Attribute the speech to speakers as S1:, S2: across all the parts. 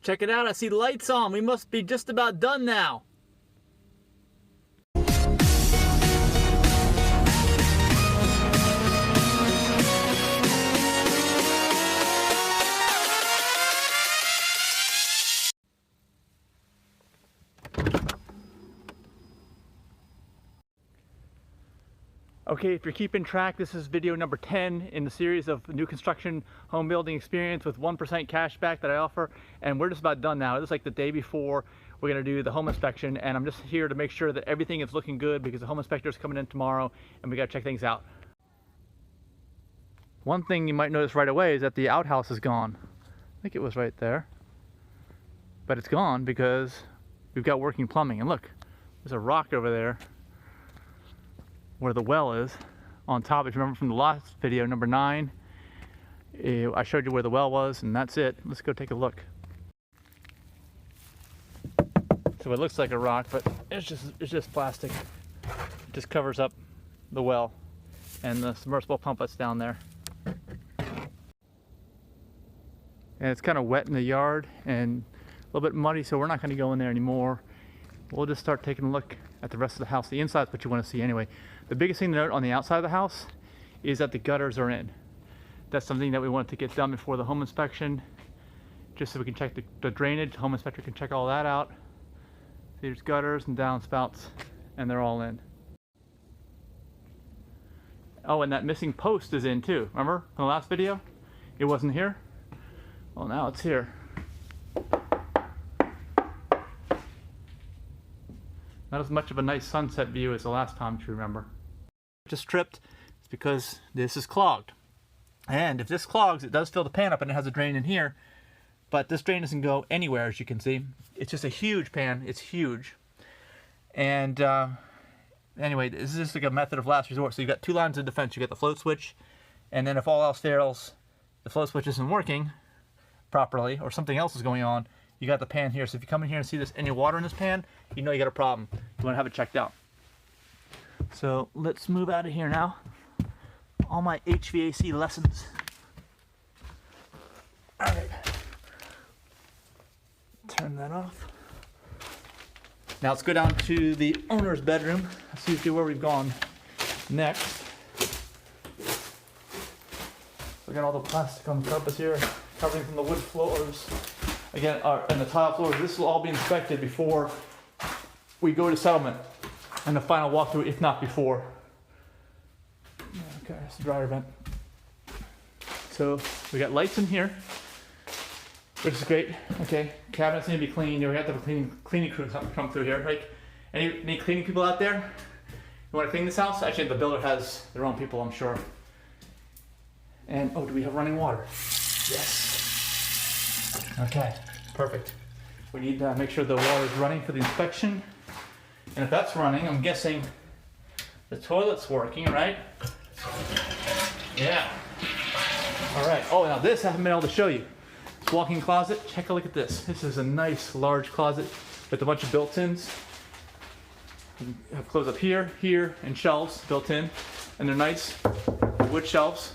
S1: Check it out, I see lights on. We must be just about done now. Okay, if you're keeping track, this is video number 10 in the series of new construction home building experience with 1% cash back that I offer, and we're just about done now. It's like the day before we're going to do the home inspection, and I'm just here to make sure that everything is looking good because the home inspector is coming in tomorrow and we got to check things out. One thing you might notice right away is that the outhouse is gone. I think it was right there, but it's gone because we've got working plumbing. And look, there's a rock over there where the well is on top. If you remember from the last video, number 9, I showed you where the well was, and that's it. Let's go take a look. So it looks like a rock, but it's just plastic. It just covers up the well and the submersible pump that's down there. And it's kind of wet in the yard and a little bit muddy, so we're not going to go in there anymore. We'll just start taking a look at the rest of the house. The inside is what you want to see anyway. The biggest thing to note on the outside of the house is that the gutters are in. That's something that we want to get done before the home inspection, just so we can check the drainage. The home inspector can check all that out. See, there's gutters and downspouts, and they're all in. Oh, and that missing post is in too. Remember in the last video? It wasn't here? Well, now it's here. Not as much of a nice sunset view as the last time, if you remember. Just tripped, it's because this is clogged. And if this clogs, it does fill the pan up and it has a drain in here, but this drain doesn't go anywhere, as you can see. It's just a huge pan, it's huge. And anyway, this is just like a method of last resort. So you've got 2 lines of defense. You got the float switch, and then if all else fails, the float switch isn't working properly or something else is going on, you got the pan here. So if you come in here and see this any water in this pan, you know you got a problem. You want to have it checked out. So let's move out of here now. All my HVAC lessons. All right. Turn that off. Now let's go down to the owner's bedroom. Let's see where we've gone next. We got all the plastic on the carpets here, covering from the wood floors. Again, and the tile floors. This will all be inspected before we go to settlement and the final walkthrough, if not before. Okay, it's a dryer vent. So we got lights in here, which is great. Okay, cabinets need to be cleaned. We have to have a cleaning crew come through here. Like, any cleaning people out there? You want to clean this house? Actually, the builder has their own people, I'm sure. And oh, do we have running water? Yes. Okay, perfect. We need to make sure the water is running for the inspection. And if that's running, I'm guessing the toilet's working, right? Yeah. All right. Oh, now this I haven't been able to show you. This walk-in closet. Check a look at this. This is a nice large closet with a bunch of built-ins. You have clothes up here, here, and shelves built in, and they're nice wood shelves.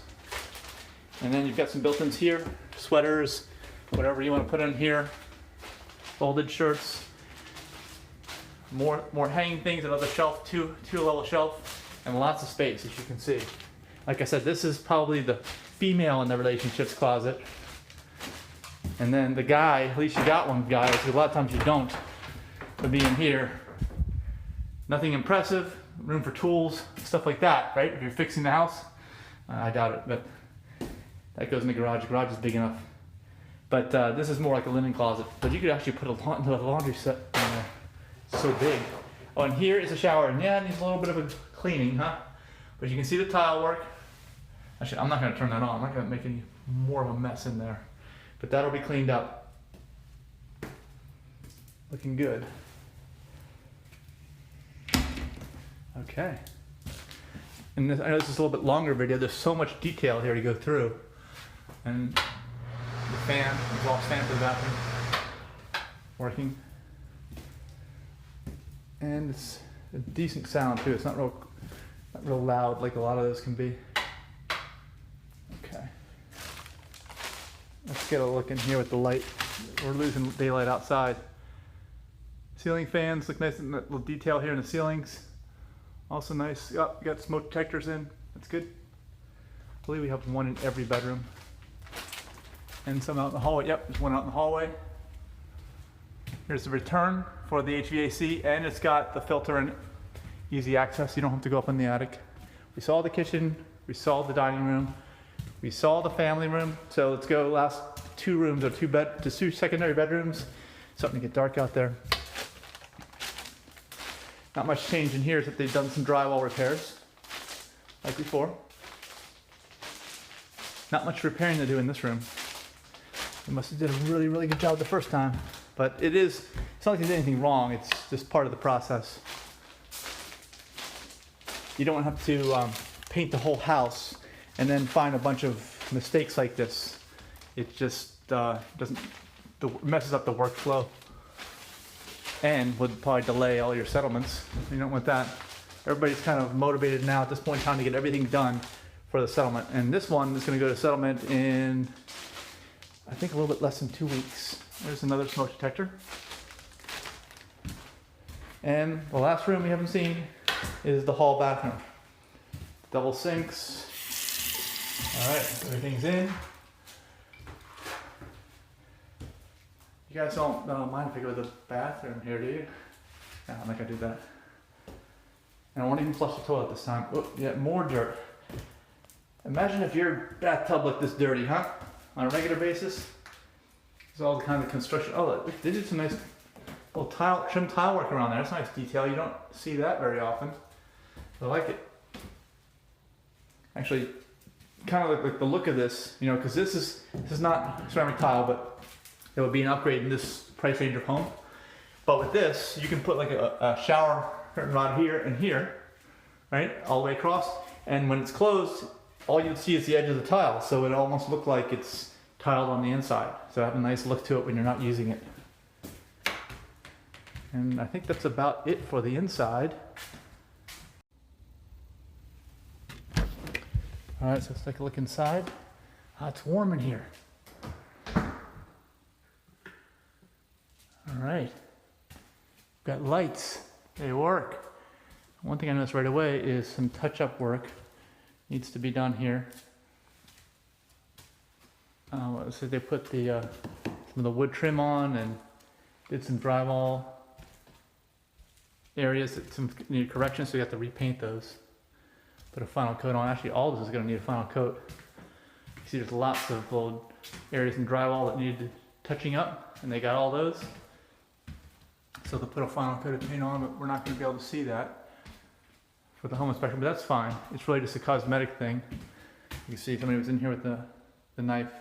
S1: And then you've got some built-ins here, sweaters, whatever you want to put in here, folded shirts. More hanging things, another shelf, two level shelf, and lots of space, as you can see. Like I said, this is probably the female in the relationships closet. And then the guy, at least you got one guy, because a lot of times you don't, would be in here. Nothing impressive, room for tools, stuff like that, right? If you're fixing the house, I doubt it, but that goes in the garage. The garage is big enough. But this is more like a linen closet, but you could actually put a laundry set in there. So big. Oh, and here is a shower, and yeah, it needs a little bit of a cleaning, huh? But you can see the tile work. Actually, I'm not going to turn that on. I'm not going to make any more of a mess in there. But that'll be cleaned up. Looking good. Okay. And this, I know this is a little bit longer video. There's so much detail here to go through. And the fan, the exhaust fan for the bathroom, working. And it's a decent sound too. It's not real loud like a lot of those can be. Okay. Let's get a look in here with the light. We're losing daylight outside. Ceiling fans look nice, and little detail here in the ceilings. Also nice. Oh, you got smoke detectors in. That's good. I believe we have one in every bedroom. And some out in the hallway. Yep, there's one out in the hallway. Here's the return for the HVAC, and it's got the filter and easy access. You don't have to go up in the attic. We saw the kitchen, we saw the dining room, we saw the family room. So let's go last two rooms, or two secondary bedrooms. It's starting to get dark out there. Not much change in here except they've done some drywall repairs, like before. Not much repairing to do in this room. They must have did a really, really good job the first time. But it's not like there's anything wrong, it's just part of the process. You don't have to paint the whole house and then find a bunch of mistakes like this. It just messes up the workflow and would probably delay all your settlements. You don't want that. Everybody's kind of motivated now at this point in time to get everything done for the settlement. And this one is going to go to settlement in, I think, a little bit less than 2 weeks. There's another smoke detector. And the last room we haven't seen is the hall bathroom. Double sinks. All right, everything's in. You guys don't mind if I go to the bathroom here, do you? No, I'm not gonna do that. And I won't even flush the toilet this time. Oh, yeah, more dirt. Imagine if your bathtub looked this dirty, huh? On a regular basis. There's all the kind of construction. Oh, they did some nice little trim tile work around there. That's nice detail. You don't see that very often. I like it. Actually, kind of like the look of this, you know, because this is not ceramic tile, but it would be an upgrade in this price range of home. But with this, you can put like a shower curtain rod here and here, right, all the way across. And when it's closed, all you'd see is the edge of the tile, so it almost looked like it's tiled on the inside. So have a nice look to it when you're not using it. And I think that's about it for the inside. All right, so let's take a look inside. It's warm in here. All right, got lights, they work. One thing I noticed right away is some touch-up work needs to be done here. So they put some of the wood trim on and did some drywall areas that some need correction, so you have to repaint those. Put a final coat on. Actually, all this is going to need a final coat. You see there's lots of little areas in drywall that needed touching up, and they got all those. So they'll put a final coat of paint on, but we're not going to be able to see that for the home inspection, but that's fine. It's really just a cosmetic thing. You can see somebody was in here with the knife,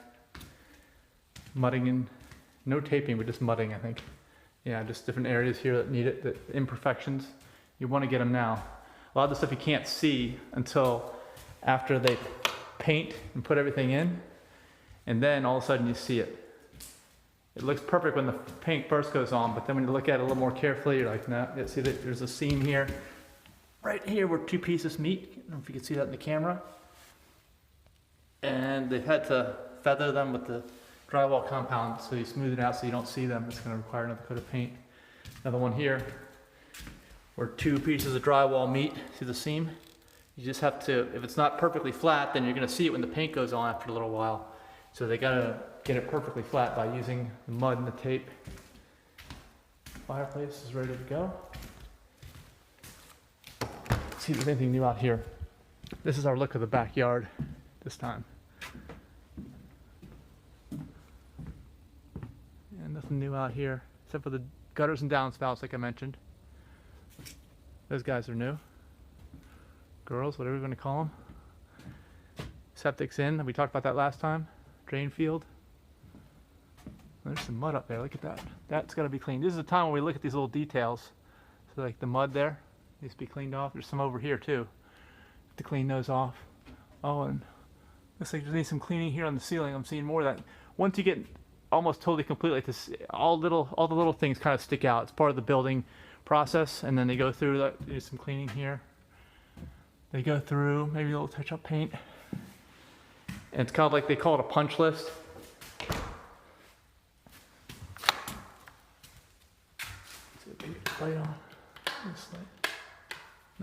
S1: mudding in, no taping, but just mudding, I think. Yeah, just different areas here that need it, the imperfections. You want to get them now. A lot of the stuff you can't see until after they paint and put everything in, and then all of a sudden you see it. It looks perfect when the paint first goes on, but then when you look at it a little more carefully, you're like, nah, you see that there's a seam here, right here where two pieces meet. I don't know if you can see that in the camera. And they've had to feather them with the drywall compound, so you smooth it out so you don't see them. It's going to require another coat of paint. Another one here, where two pieces of drywall meet. See the seam? You just have to, if it's not perfectly flat, then you're going to see it when the paint goes on after a little while. So they got to get it perfectly flat by using the mud and the tape. Fireplace is ready to go. Let's see if there's anything new out here. This is our look of the backyard this time. And nothing new out here, except for the gutters and downspouts like I mentioned. Those guys are new. Girls, whatever you're going to call them. Septic's in. We talked about that last time. Drain field. There's some mud up there. Look at that. That's got to be cleaned. This is the time when we look at these little details. So like the mud there needs to be cleaned off. There's some over here too. Have to clean those off. Oh, and looks like there needs some cleaning here on the ceiling. I'm seeing more of that. Once you get almost totally complete like this, all the little things kind of stick out. It's part of the building process, and then they go through that. There's some cleaning here. They go through maybe a little touch-up paint. And it's kind of like they call it a punch list. light on. This light.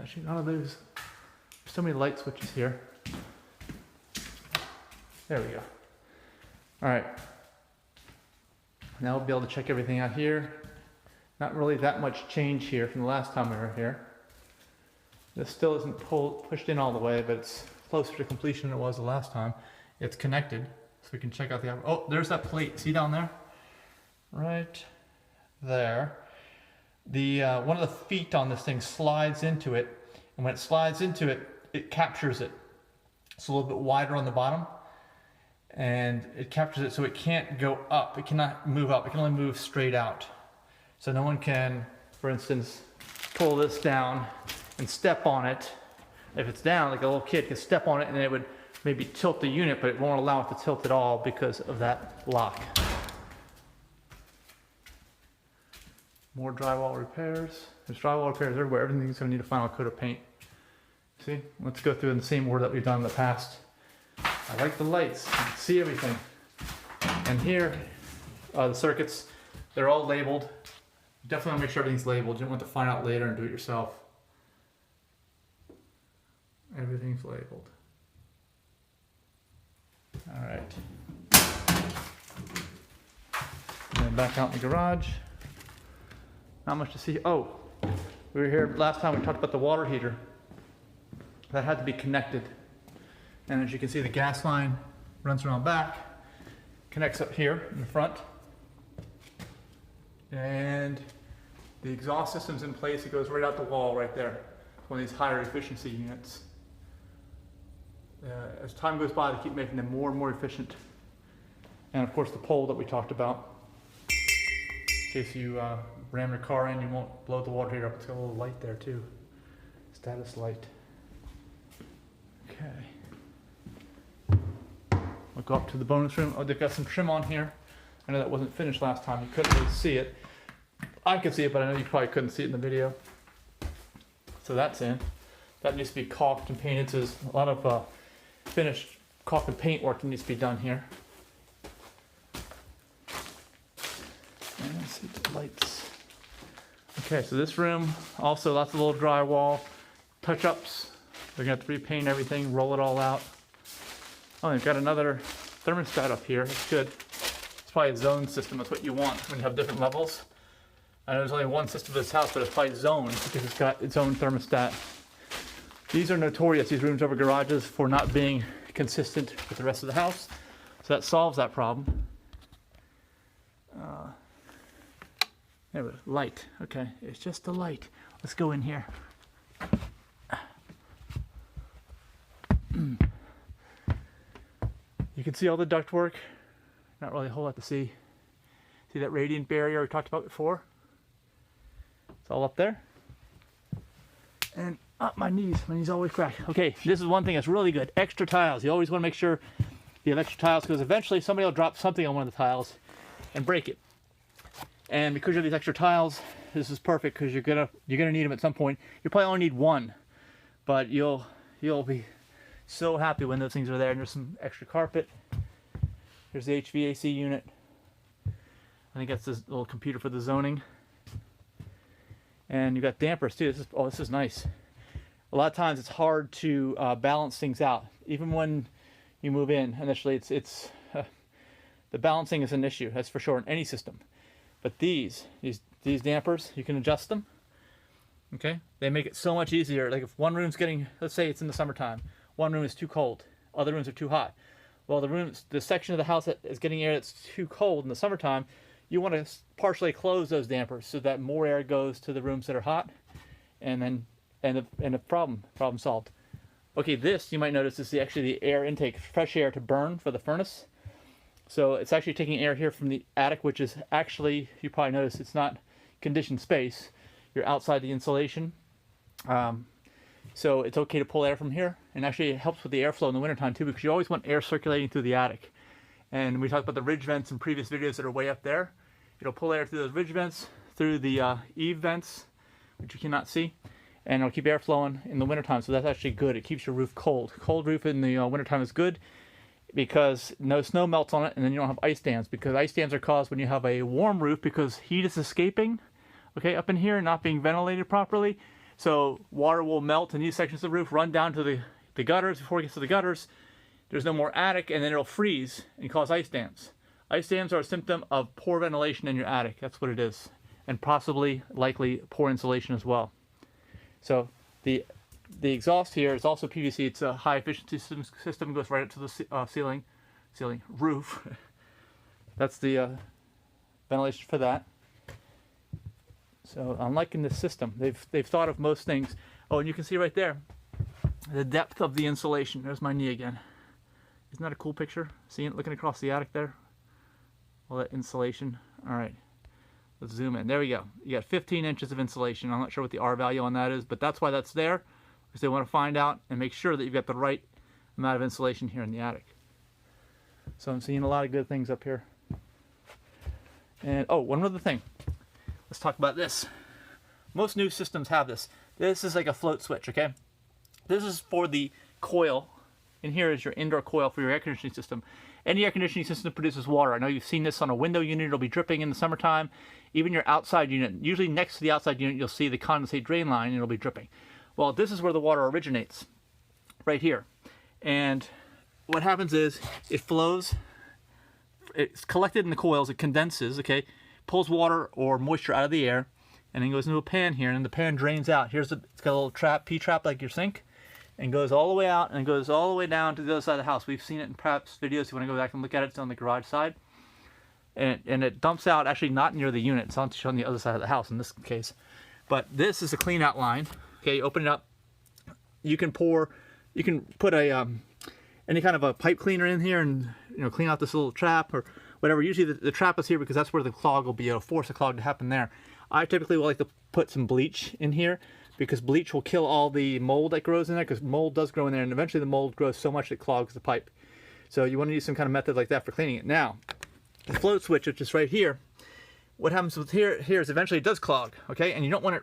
S1: Actually, none of those. There's so many light switches here. There we go. All right. Now we'll be able to check everything out here. Not really that much change here from the last time we were here. This still isn't pushed in all the way, but it's closer to completion than it was the last time. It's connected, so we can check out the... Oh, there's that plate. See down there? Right there. The one of the feet on this thing slides into it, and when it slides into it, it captures it. It's a little bit wider on the bottom, and it captures it so it can't go up. It cannot move up. It can only move straight out. So no one can, for instance, pull this down and step on it. If it's down, like a little kid can step on it and it would maybe tilt the unit, but it won't allow it to tilt at all because of that lock. More drywall repairs. There's drywall repairs everywhere. Everything's going to need a final coat of paint. See? Let's go through in the same order that we've done in the past. I like the lights. You can see everything. And here, the circuits, they're all labeled. Definitely want to make sure everything's labeled. You don't want to find out later and do it yourself. Everything's labeled. All right. And then back out in the garage. Not much to see. Oh, we were here last time. We talked about the water heater. That had to be connected. And as you can see, the gas line runs around back, connects up here in the front. And the exhaust system's in place. It goes right out the wall right there. One of these higher efficiency units. As time goes by, they keep making them more and more efficient. And of course the pole that we talked about. In case you ram your car in, you won't blow the water heater up. It's got a little light there too. Status light. Okay. We'll go up to the bonus room. Oh, they've got some trim on here. I know that wasn't finished last time. You couldn't really see it. I could see it, but I know you probably couldn't see it in the video. So that's in. That needs to be caulked and painted. So there's a lot of finished caulk and paint work that needs to be done here. And let's see the lights. Okay, so this room, also lots of little drywall, touch-ups. They're gonna have to repaint everything, roll it all out. Oh, they've got another thermostat up here. That's good. It's probably a zone system. That's what you want when you have different levels. I know there's only one system for this house, but it's probably zoned because it's got its own thermostat. These are notorious, these rooms over garages, for not being consistent with the rest of the house. So that solves that problem. There we go. Light. Okay, it's just the light. Let's go in here. You can see all the ductwork. Not really a whole lot to see. See that radiant barrier we talked about before? It's all up there. And my knees always crack. Okay, this is one thing that's really good. Extra tiles. You always want to make sure you have extra tiles because eventually somebody will drop something on one of the tiles and break it. And because you have these extra tiles, this is perfect because you're gonna need them at some point. You probably only need one, but you'll be so happy when those things are there. And there's some extra carpet. Here's the HVAC unit. I think that's this little computer for the zoning. And you got dampers too. This is nice. A lot of times it's hard to balance things out, even when you move in. Initially, it's the balancing is an issue. That's for sure in any system. But these dampers, you can adjust them. Okay, they make it so much easier. Like if one room's getting, let's say it's in the summertime, one room is too cold, other rooms are too hot. Well, the section of the house that is getting air that's too cold in the summertime, you want to partially close those dampers so that more air goes to the rooms that are hot, and then the problem solved. Okay, this you might notice is actually the air intake, fresh air to burn for the furnace. So it's actually taking air here from the attic, which is actually, you probably notice, it's not conditioned space. You're outside the insulation. So it's okay to pull air from here, and actually it helps with the airflow in the wintertime too, because you always want air circulating through the attic. And we talked about the ridge vents in previous videos that are way up there. It'll pull air through those ridge vents, through the eave vents, which you cannot see, and it'll keep air flowing in the wintertime, so that's actually good. It keeps your roof cold. Cold roof in the wintertime is good because no snow melts on it, and then you don't have ice dams, because ice dams are caused when you have a warm roof because heat is escaping. okay, up in here, not being ventilated properly. So water will melt in these sections of the roof, run down to the gutters. Before it gets to the gutters, there's no more attic, and then it'll freeze and cause ice dams. Ice dams are a symptom of poor ventilation in your attic. That's what it is. And possibly, likely, poor insulation as well. So the exhaust here is also PVC. It's a high efficiency system. It goes right up to the ceiling roof. That's the ventilation for that. So I'm liking this system. They've thought of most things. Oh, and you can see right there the depth of the insulation. There's my knee again. Isn't that a cool picture? Seeing it looking across the attic there? All that insulation. All right, let's zoom in. There we go. You got 15 inches of insulation. I'm not sure what the R value on that is, but that's why that's there, because they want to find out and make sure that you've got the right amount of insulation here in the attic. So I'm seeing a lot of good things up here. And oh, one other thing. Let's talk about this. Most new systems have this. This is like a float switch, okay? This is for the coil. And here is your indoor coil for your air conditioning system. Any air conditioning system produces water. I know you've seen this on a window unit. It'll be dripping in the summertime. Even your outside unit, usually next to the outside unit, you'll see the condensate drain line and it'll be dripping. Well, this is where the water originates, right here. And what happens is it flows, it's collected in the coils, it condenses, okay, pulls water or moisture out of the air, and then goes into a pan here, and the pan drains out. It's got a little trap, P-trap like your sink, and goes all the way out and goes all the way down to the other side of the house. We've seen it in perhaps videos. You want to go back and look at it. It's on the garage side. And it dumps out, actually not near the unit. It's on the other side of the house in this case. But this is a clean out line. Okay, you open it up. You can put a any kind of a pipe cleaner in here and clean out this little trap or whatever. Usually the trap is here because that's where the clog will be. It'll force a clog to happen there. I typically will like to put some bleach in here, because bleach will kill all the mold that grows in there, because mold does grow in there, and eventually the mold grows so much it clogs the pipe. So you want to use some kind of method like that for cleaning it. Now, the float switch, which is right here, what happens with here is eventually it does clog, okay? And you don't want it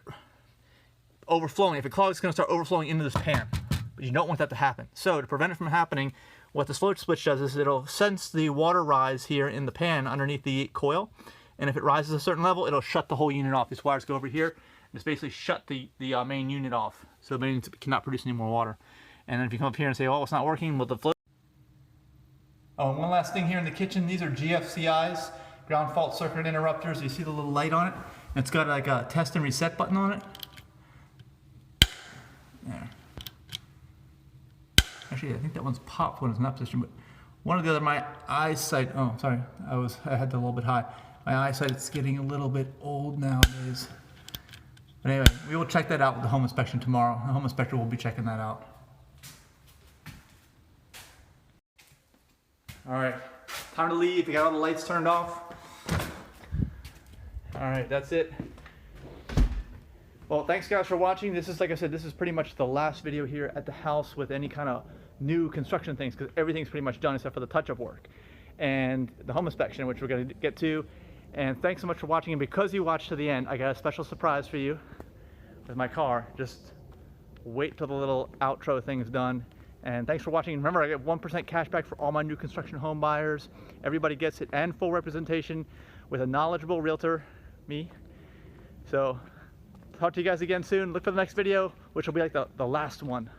S1: overflowing. If it clogs, it's going to start overflowing into this pan. But you don't want that to happen. So to prevent it from happening, what the float switch does is it'll sense the water rise here in the pan underneath the coil. And if it rises a certain level, it'll shut the whole unit off. These wires go over here. It's basically shut the main unit off, so it means it cannot produce any more water. And then if you come up here and say, oh, it's not working, well, the float. Oh, and one last thing here in the kitchen. These are GFCIs, ground fault circuit interrupters. You see the little light on it? And it's got like a test and reset button on it. There. Actually, I think that one's popped when it's not positioned, but one or the other, my eyesight, oh, sorry, I had that a little bit high. My eyesight is getting a little bit old nowadays. But anyway, we will check that out with the home inspection tomorrow. The home inspector will be checking that out. All right, time to leave. We got all the lights turned off. All right, that's it. Well, thanks guys for watching. This is, like I said, this is pretty much the last video here at the house with any kind of new construction things, because everything's pretty much done except for the touch-up work and the home inspection, which we're going to get to. And thanks so much for watching. And because you watched to the end, I got a special surprise for you with my car. Just wait till the little outro thing is done. And thanks for watching. Remember, I get 1% cash back for all my new construction home buyers. Everybody gets it, and full representation with a knowledgeable realtor, me. So talk to you guys again soon. Look for the next video, which will be like the last one.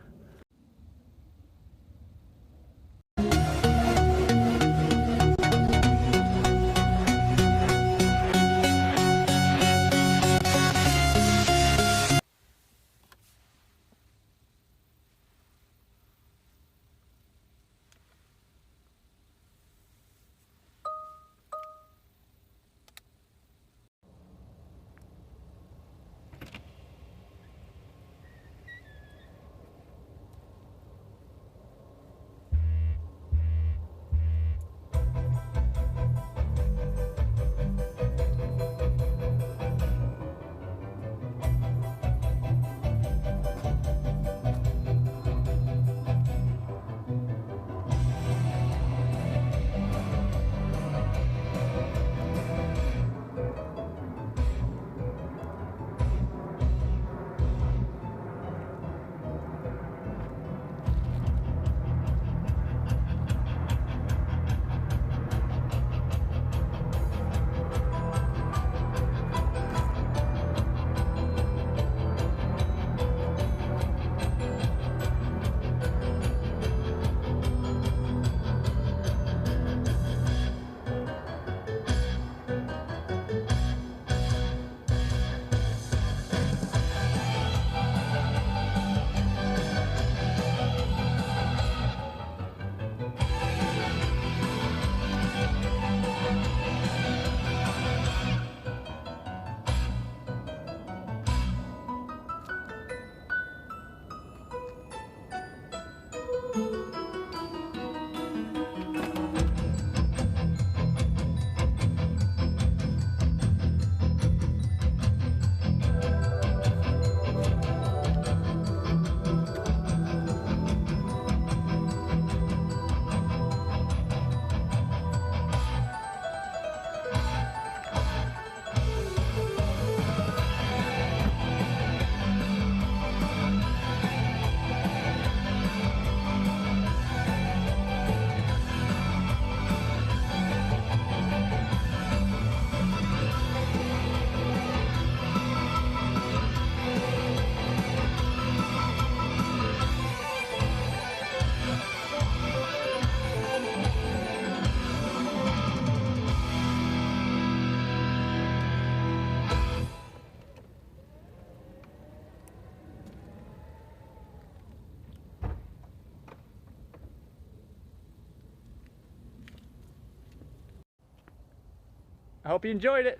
S1: I hope you enjoyed it.